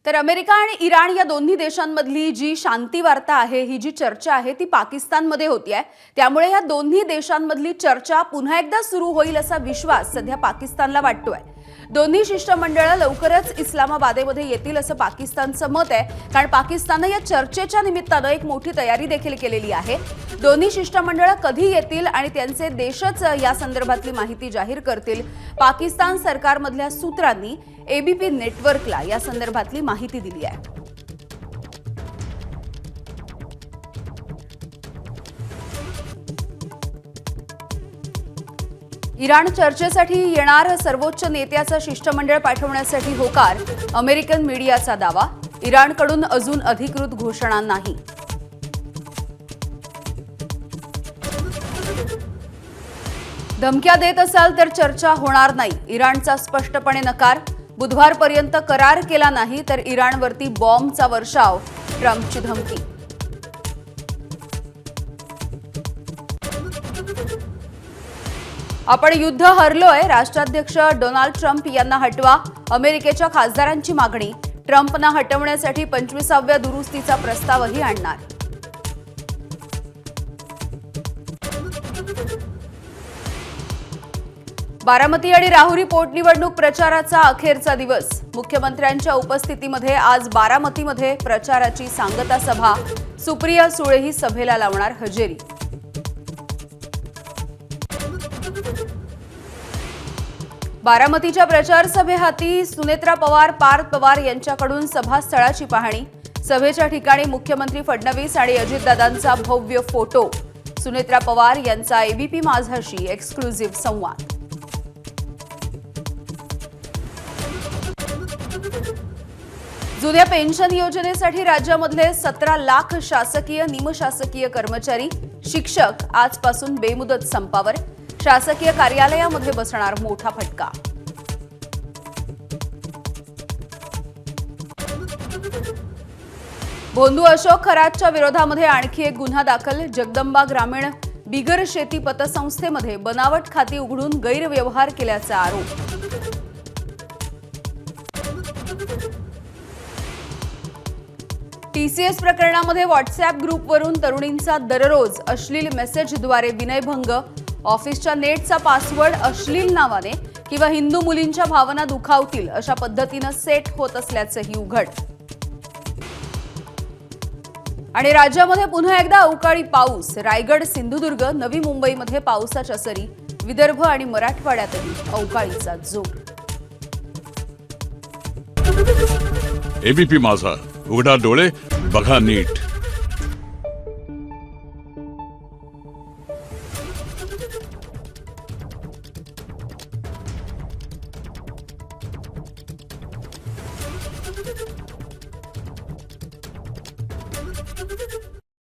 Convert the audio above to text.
तर अमेरिका आणि इराण या दोन्ही देशांमधली जी शांती वार्ता आहे, ही जी चर्चा आहे ती पाकिस्तानमध्ये होती आहे। त्यामुळे या दोन्ही देशांमधली चर्चा पुन्हा एकदा सुरू होईल असा विश्वास सध्या पाकिस्तानला वाटतोय। दोन्ही शिष्टमंडळ लवकरच इस्लामाबादमध्ये येतील असं पाकिस्तानचं मत आहे, कारण पाकिस्तानने या चर्चेच्या निमित्तानं एक मोठी तयारी देखील केलेली आहे। दोन्ही शिष्टमंडळ कधी येतील आणि त्यांचे देशच या संदर्भातली माहिती जाहीर करतील, पाकिस्तान सरकारमधल्या सूत्रांनी एबीपी नेटवर्कला या संदर्भातली माहिती दिली आहे। इराण चर्चेसाठी येणार, सर्वोच्च नेत्याचं शिष्टमंडळ पाठवण्यासाठी होकार, अमेरिकन मीडियाचा दावा। इराणकडून अजून अधिकृत घोषणा नाही। धमक्या देत असाल तर चर्चा होणार नाही, इराणचा स्पष्टपणे नकार। बुधवारपर्यंत करार केला नाही तर इराणवरती बॉम्बचा वर्षाव, ट्रम्पची धमकी। आपण युद्ध हरलोय, राष्ट्राध्यक्ष डोनाल्ड ट्रम्प यांना हटवा, अमेरिकेच्या खासदारांची मागणी। ट्रम्पना हटवण्यासाठी 25व्या दुरुस्तीचा प्रस्तावही आणणार। बारामती आणि राहुरी पोटनिवडणूक प्रचाराचा अखेरचा दिवस, मुख्यमंत्र्यांच्या उपस्थितीमध्ये आज बारामतीमध्ये प्रचाराची सांगता सभा। सुप्रिया सुळेही सभेला लावणार हजेरी। बारामतीच्या प्रचार सभेहाती सुनेत्रा पवार, पार्थ पवार यांच्याकडून सभास्थळाची पाहणी। सभेच्या ठिकाणी मुख्यमंत्री फडणवीस आणि अजितदादांचा भव्य फोटो। सुनेत्रा पवार यांचा एबीपी माझाशी एक्सक्लुझिव्ह संवाद। जुन्या पेन्शन योजनेसाठी राज्यामधले 17 लाख शासकीय निमशासकीय कर्मचारी, शिक्षक आजपासून बेमुदत संपावर। शासकीय कार्यालयामध्ये बसणार मोठा फटका। भोंदू अशोक खरातच्या विरोधामध्ये आणखी एक गुन्हा दाखल। जगदंबा ग्रामीण बिगर शेती पतसंस्थेमध्ये बनावट खाती उघडून गैरव्यवहार केल्याचा आरोप। टीसीएस प्रकरणामध्ये व्हॉट्सअॅप ग्रुपवरून तरुणींचा दररोज अश्लील मेसेजद्वारे विनयभंग। ऑफिसच्या नेटचा पासवर्ड अश्लील नावाने किंवा हिंदू मुलींच्या भावना दुखावतील अशा पद्धतीनं सेट होत असल्याचंही उघड। आणि राज्यामध्ये पुन्हा एकदा अवकाळी पाऊस, रायगड, सिंधुदुर्ग, नवी मुंबईमध्ये पावसाच्या सरी। विदर्भ आणि मराठवाड्यातही अवकाळीचा जोर। एबीपी माझा, उघडा डोळे बघा नीट।